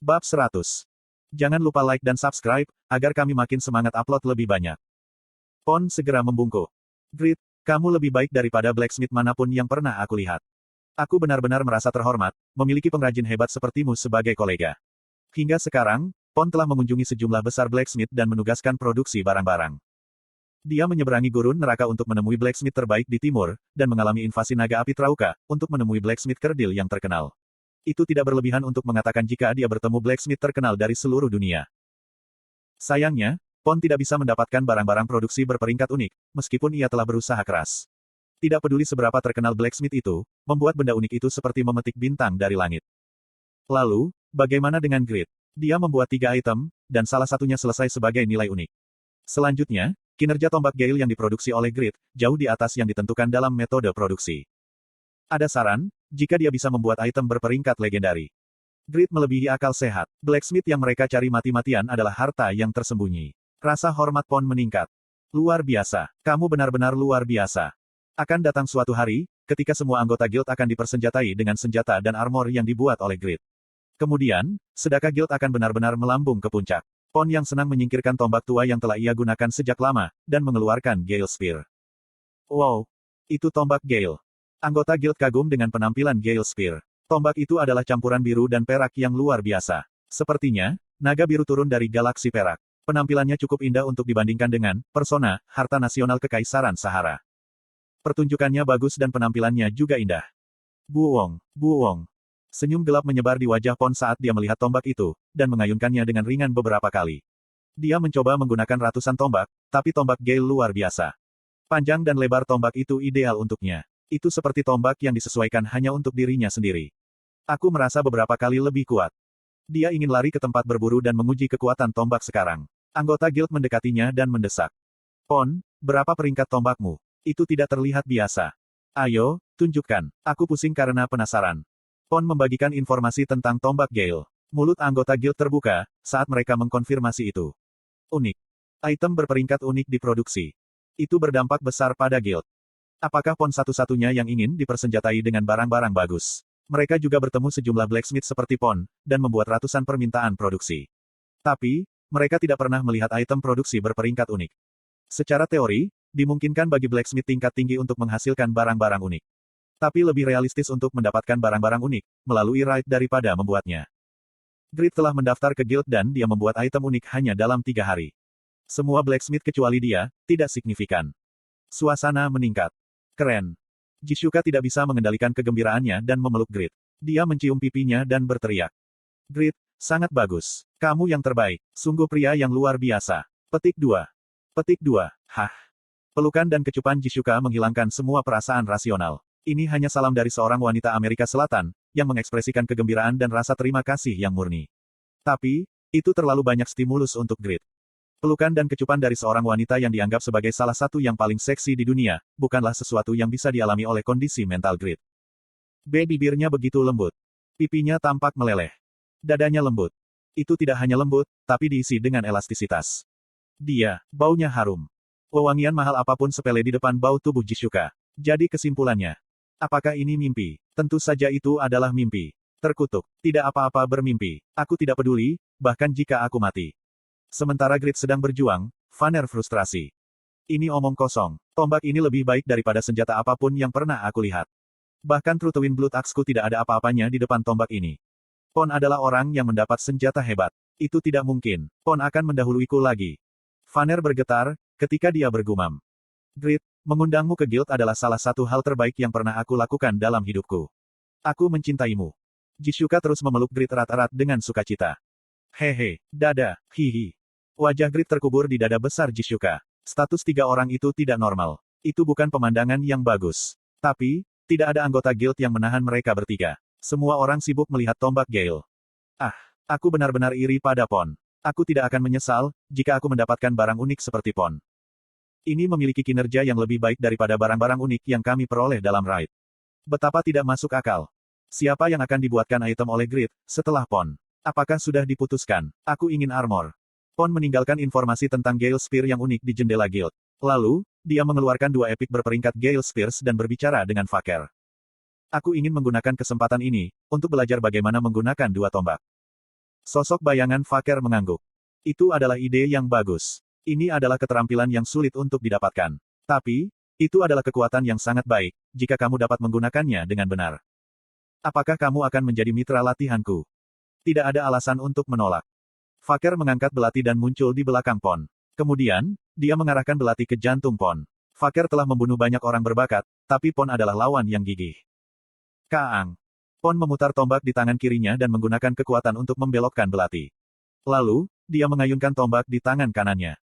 Bab 100. Jangan lupa like dan subscribe, agar kami makin semangat upload lebih banyak. Pon segera membungkuk. Grit, kamu lebih baik daripada blacksmith manapun yang pernah aku lihat. Aku benar-benar merasa terhormat, memiliki pengrajin hebat sepertimu sebagai kolega. Hingga sekarang, Pon telah mengunjungi sejumlah besar blacksmith dan menugaskan produksi barang-barang. Dia menyeberangi gurun neraka untuk menemui blacksmith terbaik di timur, dan mengalami invasi naga api Trauka, untuk menemui blacksmith kerdil yang terkenal. Itu tidak berlebihan untuk mengatakan jika dia bertemu blacksmith terkenal dari seluruh dunia. Sayangnya, Pon tidak bisa mendapatkan barang-barang produksi berperingkat unik, meskipun ia telah berusaha keras. Tidak peduli seberapa terkenal blacksmith itu, membuat benda unik itu seperti memetik bintang dari langit. Lalu, bagaimana dengan Grit? Dia membuat 3 item, dan salah satunya selesai sebagai nilai unik. Selanjutnya, kinerja tombak Gale yang diproduksi oleh Grit, jauh di atas yang ditentukan dalam metode produksi. Ada saran, jika dia bisa membuat item berperingkat legendari. Grit melebihi akal sehat. Blacksmith yang mereka cari mati-matian adalah harta yang tersembunyi. Rasa hormat Pon meningkat. Luar biasa. Kamu benar-benar luar biasa. Akan datang suatu hari, ketika semua anggota guild akan dipersenjatai dengan senjata dan armor yang dibuat oleh Grit. Kemudian, sedekah guild akan benar-benar melambung ke puncak. Pon yang senang menyingkirkan tombak tua yang telah ia gunakan sejak lama, dan mengeluarkan Gale Spear. Wow! Itu tombak Gale. Anggota guild kagum dengan penampilan Gale Spear. Tombak itu adalah campuran biru dan perak yang luar biasa. Sepertinya, naga biru turun dari galaksi perak. Penampilannya cukup indah untuk dibandingkan dengan Persona, harta nasional Kekaisaran Sahara. Pertunjukannya bagus dan penampilannya juga indah. Buwong, buwong. Senyum gelap menyebar di wajah Pon saat dia melihat tombak itu, dan mengayunkannya dengan ringan beberapa kali. Dia mencoba menggunakan ratusan tombak, tapi tombak Gale luar biasa. Panjang dan lebar tombak itu ideal untuknya. Itu seperti tombak yang disesuaikan hanya untuk dirinya sendiri. Aku merasa beberapa kali lebih kuat. Dia ingin lari ke tempat berburu dan menguji kekuatan tombak sekarang. Anggota guild mendekatinya dan mendesak. Pon, berapa peringkat tombakmu? Itu tidak terlihat biasa. Ayo, tunjukkan. Aku pusing karena penasaran. Pon membagikan informasi tentang tombak Gale. Mulut anggota guild terbuka, saat mereka mengkonfirmasi itu. Unik. Item berperingkat unik diproduksi. Itu berdampak besar pada guild. Apakah Pon satu-satunya yang ingin dipersenjatai dengan barang-barang bagus? Mereka juga bertemu sejumlah blacksmith seperti Pon, dan membuat ratusan permintaan produksi. Tapi, mereka tidak pernah melihat item produksi berperingkat unik. Secara teori, dimungkinkan bagi blacksmith tingkat tinggi untuk menghasilkan barang-barang unik. Tapi lebih realistis untuk mendapatkan barang-barang unik, melalui raid daripada membuatnya. Grit telah mendaftar ke guild dan dia membuat item unik hanya dalam 3 hari. Semua blacksmith kecuali dia, tidak signifikan. Suasana meningkat. Keren. Jisuka tidak bisa mengendalikan kegembiraannya dan memeluk Grit. Dia mencium pipinya dan berteriak. Grit, sangat bagus. Kamu yang terbaik. Sungguh pria yang luar biasa. Petik 2. Petik 2. Hah. Pelukan dan kecupan Jisuka menghilangkan semua perasaan rasional. Ini hanya salam dari seorang wanita Amerika Selatan, yang mengekspresikan kegembiraan dan rasa terima kasih yang murni. Tapi, itu terlalu banyak stimulus untuk Grit. Pelukan dan kecupan dari seorang wanita yang dianggap sebagai salah satu yang paling seksi di dunia, bukanlah sesuatu yang bisa dialami oleh kondisi mental Grit. Bibirnya begitu lembut. Pipinya tampak meleleh. Dadanya lembut. Itu tidak hanya lembut, tapi diisi dengan elastisitas. Baunya harum. Wewangian mahal apapun sepele di depan bau tubuh Jisuka. Jadi kesimpulannya. Apakah ini mimpi? Tentu saja itu adalah mimpi. Terkutuk. Tidak apa-apa bermimpi. Aku tidak peduli, bahkan jika aku mati. Sementara Grit sedang berjuang, Vanner frustrasi. Ini omong kosong. Tombak ini lebih baik daripada senjata apapun yang pernah aku lihat. Bahkan True Twin Blood Axe-ku tidak ada apa-apanya di depan tombak ini. Pon adalah orang yang mendapat senjata hebat. Itu tidak mungkin. Pon akan mendahuluiku lagi. Vanner bergetar, ketika dia bergumam. Grit, mengundangmu ke guild adalah salah satu hal terbaik yang pernah aku lakukan dalam hidupku. Aku mencintaimu. Jisuka terus memeluk Grit erat-erat dengan sukacita. Hehe, dada, hihi. Wajah Grit terkubur di dada besar Jisuka. Status 3 orang itu tidak normal. Itu bukan pemandangan yang bagus. Tapi, tidak ada anggota guild yang menahan mereka bertiga. Semua orang sibuk melihat tombak Gale. Ah, aku benar-benar iri pada Pon. Aku tidak akan menyesal, jika aku mendapatkan barang unik seperti Pon. Ini memiliki kinerja yang lebih baik daripada barang-barang unik yang kami peroleh dalam raid. Betapa tidak masuk akal. Siapa yang akan dibuatkan item oleh Grit, setelah Pon? Apakah sudah diputuskan? Aku ingin armor. Pon meninggalkan informasi tentang Gale Spear yang unik di jendela guild. Lalu, dia mengeluarkan 2 epic berperingkat Gale Spears dan berbicara dengan Faker. Aku ingin menggunakan kesempatan ini, untuk belajar bagaimana menggunakan 2 tombak. Sosok bayangan Faker mengangguk. Itu adalah ide yang bagus. Ini adalah keterampilan yang sulit untuk didapatkan. Tapi, itu adalah kekuatan yang sangat baik, jika kamu dapat menggunakannya dengan benar. Apakah kamu akan menjadi mitra latihanku? Tidak ada alasan untuk menolak. Faker mengangkat belati dan muncul di belakang Pon. Kemudian, dia mengarahkan belati ke jantung Pon. Faker telah membunuh banyak orang berbakat, tapi Pon adalah lawan yang gigih. Kaang. Pon memutar tombak di tangan kirinya dan menggunakan kekuatan untuk membelokkan belati. Lalu, dia mengayunkan tombak di tangan kanannya.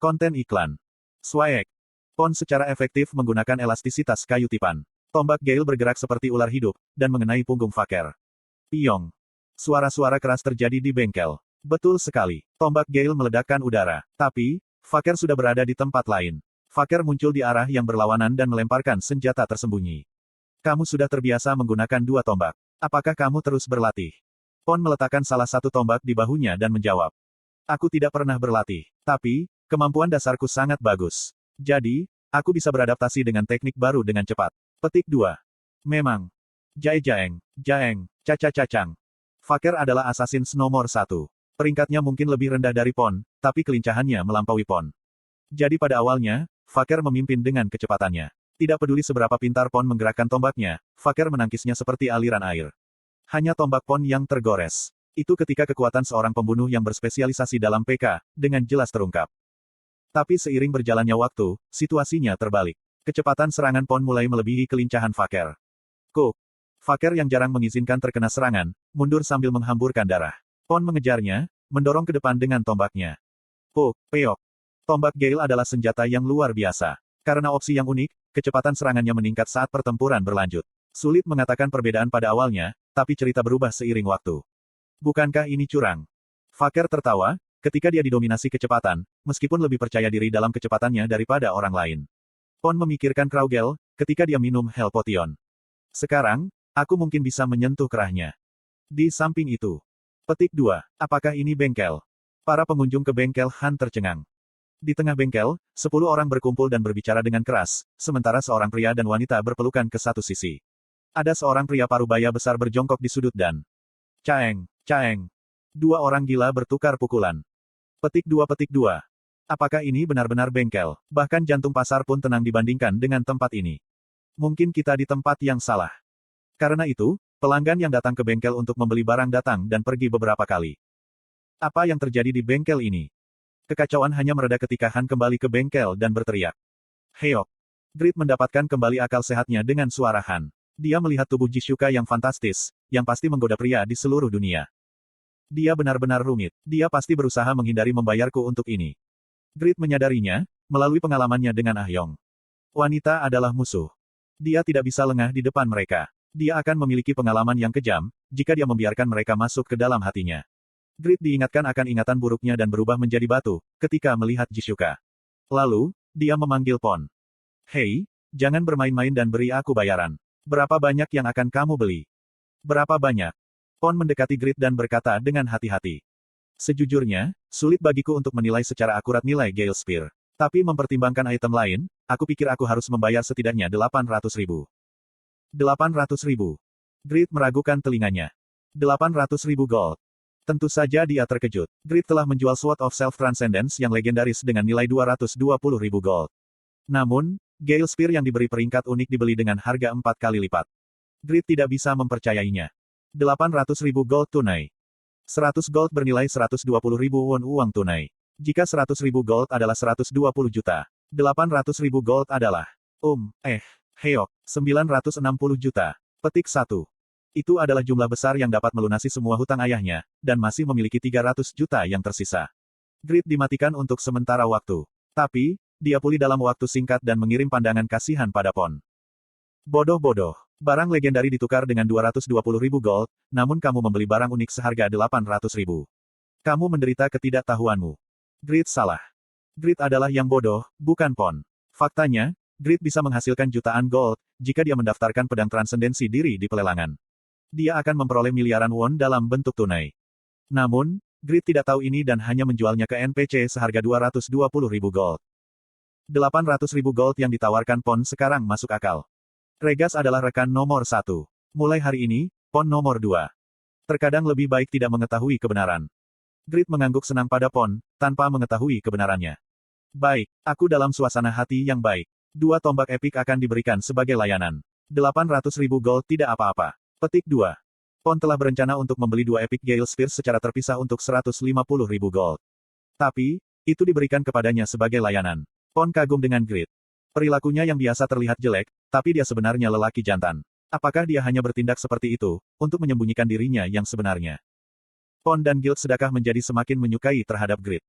Konten iklan. Swag. Pon secara efektif menggunakan elastisitas kayu tipan. Tombak Gale bergerak seperti ular hidup, dan mengenai punggung Faker. Piong. Suara-suara keras terjadi di bengkel. Betul sekali. Tombak Gale meledakkan udara. Tapi, Faker sudah berada di tempat lain. Faker muncul di arah yang berlawanan dan melemparkan senjata tersembunyi. Kamu sudah terbiasa menggunakan dua tombak. Apakah kamu terus berlatih? Pon meletakkan salah satu tombak di bahunya dan menjawab. Aku tidak pernah berlatih. Tapi, kemampuan dasarku sangat bagus. Jadi, aku bisa beradaptasi dengan teknik baru dengan cepat. Petik 2. Memang. Jae-jaeng, jaeng, caca-cacang. Faker adalah assassin nomor 1. Peringkatnya mungkin lebih rendah dari Pon, tapi kelincahannya melampaui Pon. Jadi pada awalnya, Faker memimpin dengan kecepatannya. Tidak peduli seberapa pintar Pon menggerakkan tombaknya, Faker menangkisnya seperti aliran air. Hanya tombak Pon yang tergores. Itu ketika kekuatan seorang pembunuh yang berspesialisasi dalam PK, dengan jelas terungkap. Tapi seiring berjalannya waktu, situasinya terbalik. Kecepatan serangan Pon mulai melebihi kelincahan Faker. Kuk. Faker yang jarang mengizinkan terkena serangan, mundur sambil menghamburkan darah. Pon mengejarnya, mendorong ke depan dengan tombaknya. Puk, peok. Tombak Gale adalah senjata yang luar biasa. Karena opsi yang unik, kecepatan serangannya meningkat saat pertempuran berlanjut. Sulit mengatakan perbedaan pada awalnya, tapi cerita berubah seiring waktu. Bukankah ini curang? Faker tertawa, ketika dia didominasi kecepatan, meskipun lebih percaya diri dalam kecepatannya daripada orang lain. Pon memikirkan Kraugel, ketika dia minum Hell Potion. Sekarang, aku mungkin bisa menyentuh kerahnya. Di samping itu. Petik 2. Apakah ini bengkel? Para pengunjung ke bengkel Han tercengang. Di tengah bengkel, 10 orang berkumpul dan berbicara dengan keras, sementara seorang pria dan wanita berpelukan ke satu sisi. Ada seorang pria parubaya besar berjongkok di sudut dan caeng, caeng. 2 orang gila bertukar pukulan. Petik 2. Apakah ini benar-benar bengkel? Bahkan jantung pasar pun tenang dibandingkan dengan tempat ini. Mungkin kita di tempat yang salah. Karena itu, pelanggan yang datang ke bengkel untuk membeli barang datang dan pergi beberapa kali. Apa yang terjadi di bengkel ini? Kekacauan hanya mereda ketika Han kembali ke bengkel dan berteriak. Heok. Grit mendapatkan kembali akal sehatnya dengan suara Han. Dia melihat tubuh Jishuka yang fantastis, yang pasti menggoda pria di seluruh dunia. Dia benar-benar rumit. Dia pasti berusaha menghindari membayarku untuk ini. Grit menyadarinya, melalui pengalamannya dengan Ah Yong. Wanita adalah musuh. Dia tidak bisa lengah di depan mereka. Dia akan memiliki pengalaman yang kejam, jika dia membiarkan mereka masuk ke dalam hatinya. Grit diingatkan akan ingatan buruknya dan berubah menjadi batu, ketika melihat Jishuka. Lalu, dia memanggil Pon. Hei, jangan bermain-main dan beri aku bayaran. Berapa banyak yang akan kamu beli? Berapa banyak? Pon mendekati Grit dan berkata dengan hati-hati. Sejujurnya, sulit bagiku untuk menilai secara akurat nilai Gale Spear. Tapi mempertimbangkan item lain, aku pikir aku harus membayar setidaknya 800.000. 800.000. Grit meragukan telinganya. 800.000 gold. Tentu saja dia terkejut. Grit telah menjual Sword of Self-Transcendence yang legendaris dengan nilai 220.000 gold. Namun, Gale Spear yang diberi peringkat unik dibeli dengan harga 4 kali lipat. Grit tidak bisa mempercayainya. 800.000 gold tunai. 100 gold bernilai 120.000 won uang tunai. Jika 100.000 gold adalah 120 juta, 800.000 gold adalah heok, 960 juta. Petik 1. Itu adalah jumlah besar yang dapat melunasi semua hutang ayahnya, dan masih memiliki 300 juta yang tersisa. Grit dimatikan untuk sementara waktu. Tapi, dia pulih dalam waktu singkat dan mengirim pandangan kasihan pada Pon. Bodoh-bodoh. Barang legendari ditukar dengan 220.000 gold, namun kamu membeli barang unik seharga 800.000. Kamu menderita ketidaktahuanmu. Grit salah. Grit adalah yang bodoh, bukan Pon. Faktanya, Grit bisa menghasilkan jutaan gold, jika dia mendaftarkan pedang transendensi diri di pelelangan. Dia akan memperoleh miliaran won dalam bentuk tunai. Namun, Grit tidak tahu ini dan hanya menjualnya ke NPC seharga 220.000 gold. 800.000 gold yang ditawarkan Pon sekarang masuk akal. Regas adalah rekan nomor 1. Mulai hari ini, Pon nomor 2. Terkadang lebih baik tidak mengetahui kebenaran. Grid mengangguk senang pada Pon, tanpa mengetahui kebenarannya. Baik, aku dalam suasana hati yang baik. 2 tombak epik akan diberikan sebagai layanan. 800.000 gold tidak apa-apa. Petik 2. Pon telah berencana untuk membeli 2 Epic Gale Spears secara terpisah untuk 150.000 gold. Tapi, itu diberikan kepadanya sebagai layanan. Pon kagum dengan Grid. Perilakunya yang biasa terlihat jelek, tapi dia sebenarnya lelaki jantan. Apakah dia hanya bertindak seperti itu, untuk menyembunyikan dirinya yang sebenarnya? Pon dan Guild Sedekah menjadi semakin menyukai terhadap Grid.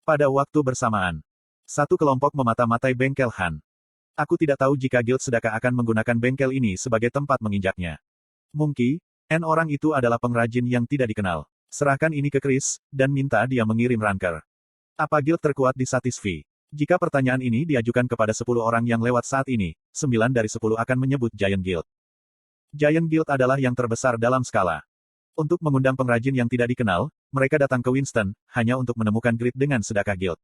Pada waktu bersamaan, satu kelompok memata-matai bengkel Han. Aku tidak tahu jika Guild Sedekah akan menggunakan bengkel ini sebagai tempat menginjaknya. Mungkin, orang itu adalah pengrajin yang tidak dikenal. Serahkan ini ke Chris, dan minta dia mengirim ranker. Apa guild terkuat di Satisfy? Jika pertanyaan ini diajukan kepada 10 orang yang lewat saat ini, 9 dari 10 akan menyebut Giant Guild. Giant Guild adalah yang terbesar dalam skala. Untuk mengundang pengrajin yang tidak dikenal, mereka datang ke Winston, hanya untuk menemukan Grid dengan sedekah guild.